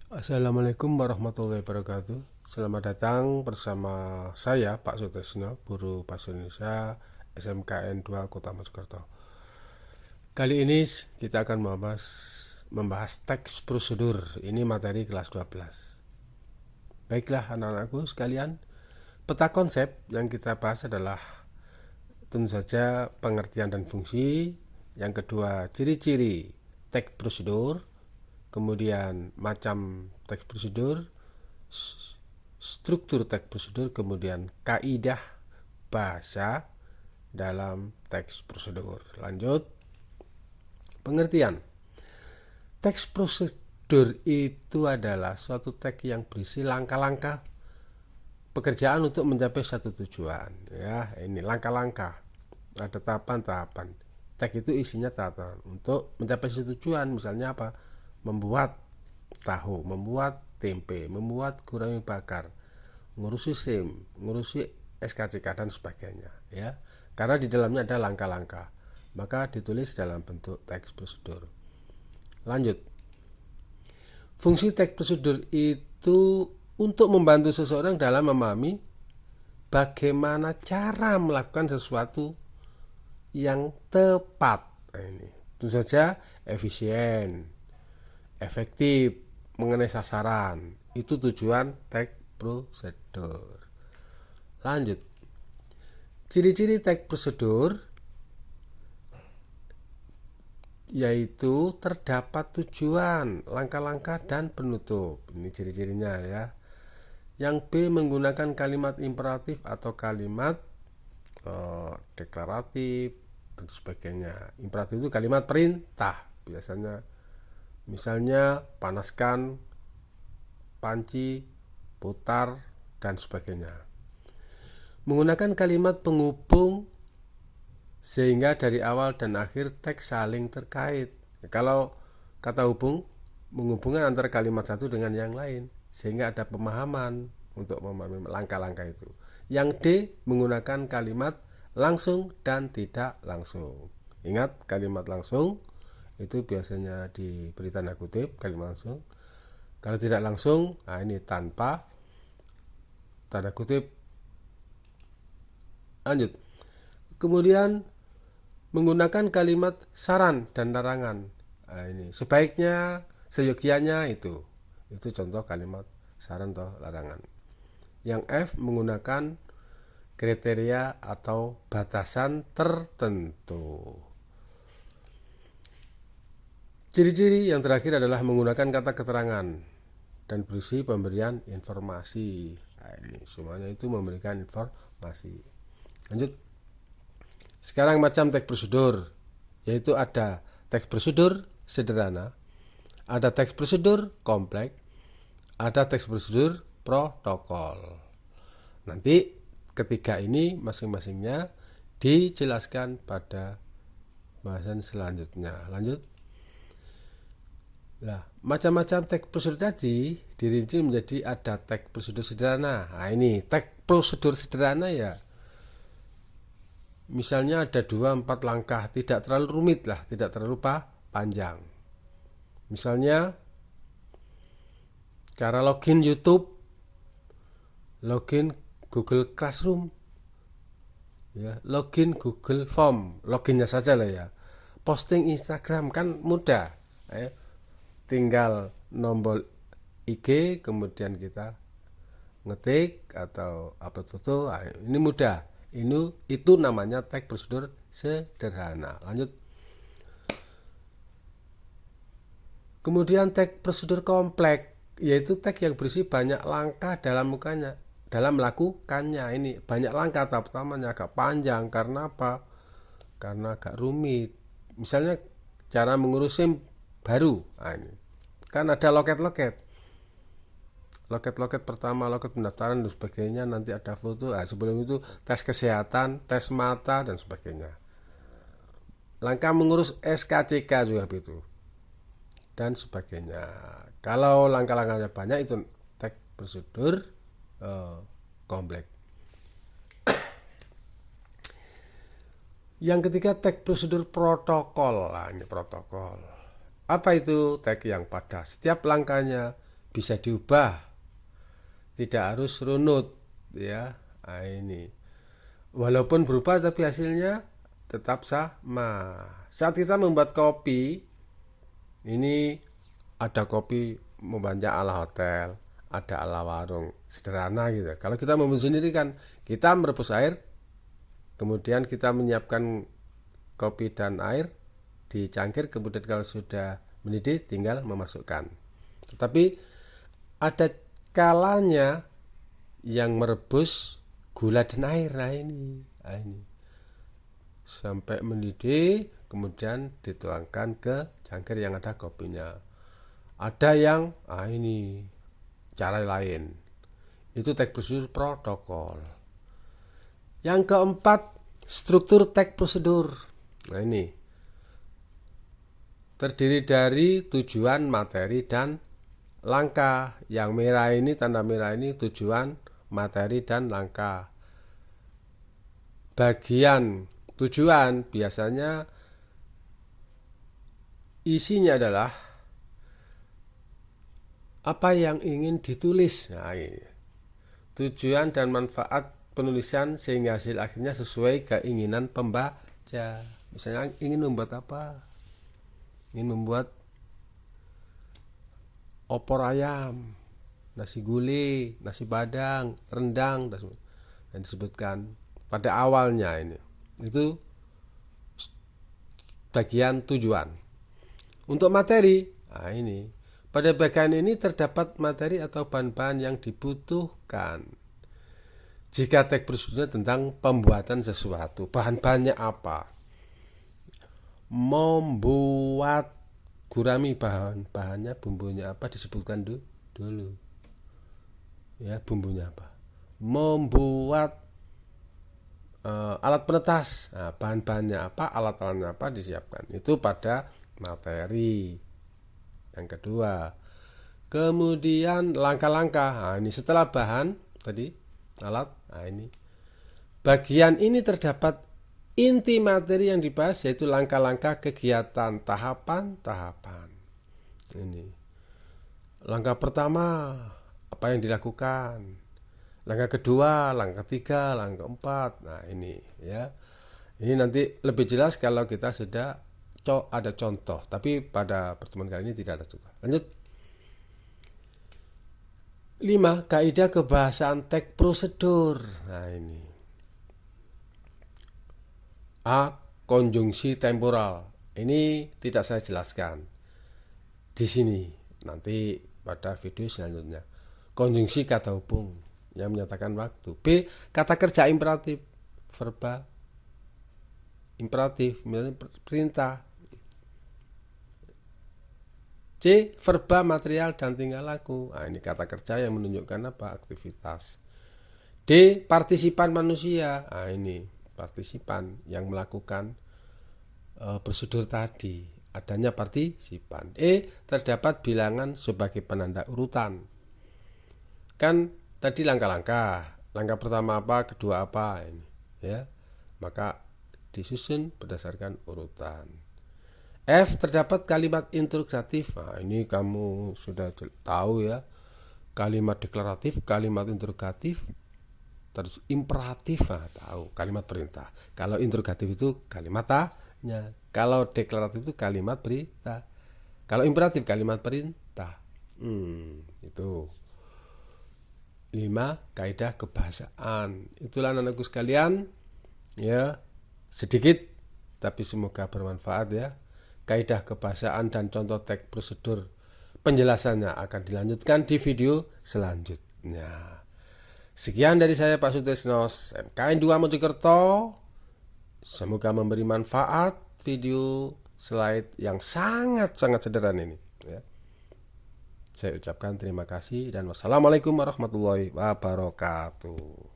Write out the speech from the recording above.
Assalamualaikum warahmatullahi wabarakatuh. Selamat datang bersama saya Pak Sutrisno, guru bahasa Indonesia SMKN 2 Kota Mojokerto. Kali ini kita akan membahas teks prosedur. Ini materi kelas 12. Baiklah anak-anakku sekalian, peta konsep yang kita bahas adalah tentu saja pengertian dan fungsi. Yang kedua, ciri-ciri teks prosedur. Kemudian macam teks prosedur, struktur teks prosedur, kemudian kaidah bahasa dalam teks prosedur. Lanjut, pengertian. Teks prosedur itu adalah suatu teks yang berisi langkah-langkah pekerjaan untuk mencapai satu tujuan. Ya, ini langkah-langkah. Ada tahapan-tahapan. Teks itu isinya tahapan untuk mencapai satu tujuan. Misalnya apa? Membuat tahu, membuat tempe, membuat gurame bakar, ngurusi SIM, ngurusi SKCK dan sebagainya, ya. Karena di dalamnya ada langkah-langkah, maka ditulis dalam bentuk teks prosedur. Lanjut. Fungsi teks prosedur itu untuk membantu seseorang dalam memahami bagaimana cara melakukan sesuatu yang tepat. Ini tentu saja efisien, efektif, mengenai sasaran. Itu tujuan teks prosedur. Lanjut. Ciri-ciri teks prosedur yaitu terdapat tujuan, langkah-langkah dan penutup. Ini ciri-cirinya ya. Yang B, menggunakan kalimat imperatif atau kalimat deklaratif dan sebagainya. Imperatif itu kalimat perintah biasanya. Misalnya panaskan panci, putar, dan sebagainya. Menggunakan kalimat penghubung sehingga dari awal dan akhir teks saling terkait. Kalau kata hubung menghubungkan antara kalimat satu dengan yang lain sehingga ada pemahaman untuk memahami langkah-langkah itu. Yang D, menggunakan kalimat langsung dan tidak langsung. Ingat, kalimat langsung itu biasanya diberi tanda kutip, kalimat langsung. Kalau tidak langsung, nah ini tanpa tanda kutip. Lanjut. Kemudian menggunakan kalimat saran dan larangan. Nah ini sebaiknya, seyogianya itu contoh kalimat saran atau larangan. Yang F, menggunakan kriteria atau batasan tertentu. Ciri-ciri yang terakhir adalah menggunakan kata keterangan dan berisi pemberian informasi. Nah, ini semuanya itu memberikan informasi. Lanjut. Sekarang macam teks prosedur, yaitu ada teks prosedur sederhana, ada teks prosedur kompleks, ada teks prosedur protokol. Nanti ketiga ini masing-masingnya dijelaskan pada bahasan selanjutnya. Lanjut. Nah, macam-macam teks prosedur tadi dirinci menjadi ada teks prosedur sederhana. Nah, ini teks prosedur sederhana ya. Misalnya ada 2-4 langkah, tidak terlalu rumit lah, tidak terlalu panjang. Misalnya cara login YouTube, login Google Classroom, ya, login Google Form, loginnya saja lah ya. Posting Instagram kan mudah. Tinggal nombor IG, kemudian kita ngetik atau upload foto. Ini mudah. Itu namanya teks prosedur sederhana. Lanjut. Kemudian teks prosedur kompleks, yaitu teks yang berisi banyak langkah dalam melakukannya. Ini banyak langkah, tahap pertamanya agak panjang. Karena apa? Karena agak rumit. Misalnya cara mengurus SIM baru. Nah, ini kan ada loket-loket pertama, loket pendaftaran dan sebagainya, nanti ada foto. Sebelum itu tes kesehatan, tes mata dan sebagainya. Langkah mengurus SKCK juga begitu dan sebagainya. Kalau langkah-langkahnya banyak itu teks prosedur kompleks. Yang ketiga, teks prosedur protokol. Nah, ini protokol. Apa itu? Teks yang pada setiap langkahnya bisa diubah, tidak harus runut ya. Nah, ini walaupun berubah tapi hasilnya tetap sama. Saat kita membuat kopi, ini ada kopi membanyak ala hotel, ada ala warung, sederhana gitu. Kalau kita membuat sendiri kan, kita merebus air, kemudian kita menyiapkan kopi dan air di cangkir, kemudian kalau sudah mendidih tinggal memasukkan. Tetapi ada kalanya yang merebus gula dan air. Nah ini sampai mendidih, kemudian dituangkan ke cangkir yang ada kopinya. Ada yang ini cara lain, itu tag prosedur protokol. Yang keempat, struktur tag prosedur. Nah ini terdiri dari tujuan, materi, dan langkah. Yang merah ini, tanda merah ini tujuan, materi, dan langkah. Bagian tujuan biasanya isinya adalah apa yang ingin ditulis. Nah, ini tujuan dan manfaat penulisan sehingga hasil akhirnya sesuai keinginan pembaca. Misalnya ingin membuat apa? Ingin membuat opor ayam, nasi gulai, nasi padang, rendang, dan disebutkan pada awalnya. Ini itu bagian tujuan. Untuk materi, nah ini pada bagian ini terdapat materi atau bahan-bahan yang dibutuhkan. Jika tag prosedurnya tentang pembuatan sesuatu, bahan-bahannya apa? Membuat gurami, bahan-bahannya, bumbunya apa, disebutkan dulu. Ya, bumbunya apa? Membuat alat penetas, nah, bahan-bahannya apa, alat-alatnya apa, disiapkan. Itu pada materi. Yang kedua, kemudian langkah-langkah. Nah, ini setelah bahan tadi, alat. Nah, ini bagian ini terdapat inti materi yang dibahas, yaitu langkah-langkah kegiatan, tahapan-tahapan. Ini langkah pertama, apa yang dilakukan. Langkah kedua, langkah ketiga, langkah keempat. Nah ini ya, ini nanti lebih jelas kalau kita sudah ada contoh. Tapi pada pertemuan kali ini tidak ada juga. Lanjut. 5. Kaidah kebahasaan tag prosedur. Nah ini A. Konjungsi temporal. Ini tidak saya jelaskan di sini. Nanti pada video selanjutnya. Konjungsi kata hubung yang menyatakan waktu. B. Kata kerja imperatif, verba imperatif, perintah. C. Verba material dan tingkah laku. Nah, ini kata kerja yang menunjukkan apa? Aktivitas. D. Partisipan manusia. Nah, ini partisipan yang melakukan prosedur tadi. Adanya partisipan. E. Terdapat bilangan sebagai penanda urutan. Kan tadi langkah-langkah, langkah pertama apa, kedua apa, ini ya, maka disusun berdasarkan urutan. F. Terdapat kalimat interrogatif. Nah, ini kamu sudah tahu ya, kalimat deklaratif, kalimat interrogatif, terus imperatif. Nah, tahu kalimat perintah. Kalau interrogatif itu kalimat tanya, kalau deklaratif itu kalimat perintah, kalau imperatif kalimat perintah. Itu 5. Kaidah kebahasaan. Itulah anak-anakku sekalian, ya, sedikit tapi semoga bermanfaat ya. Kaidah kebahasaan dan contoh tag prosedur, penjelasannya akan dilanjutkan di video selanjutnya. Sekian dari saya, Pak Sutrisnos, MKN 2 Mojokerto. Semoga memberi manfaat video slide yang sangat-sangat sederhana ini ya. Saya ucapkan terima kasih dan wassalamualaikum warahmatullahi wabarakatuh.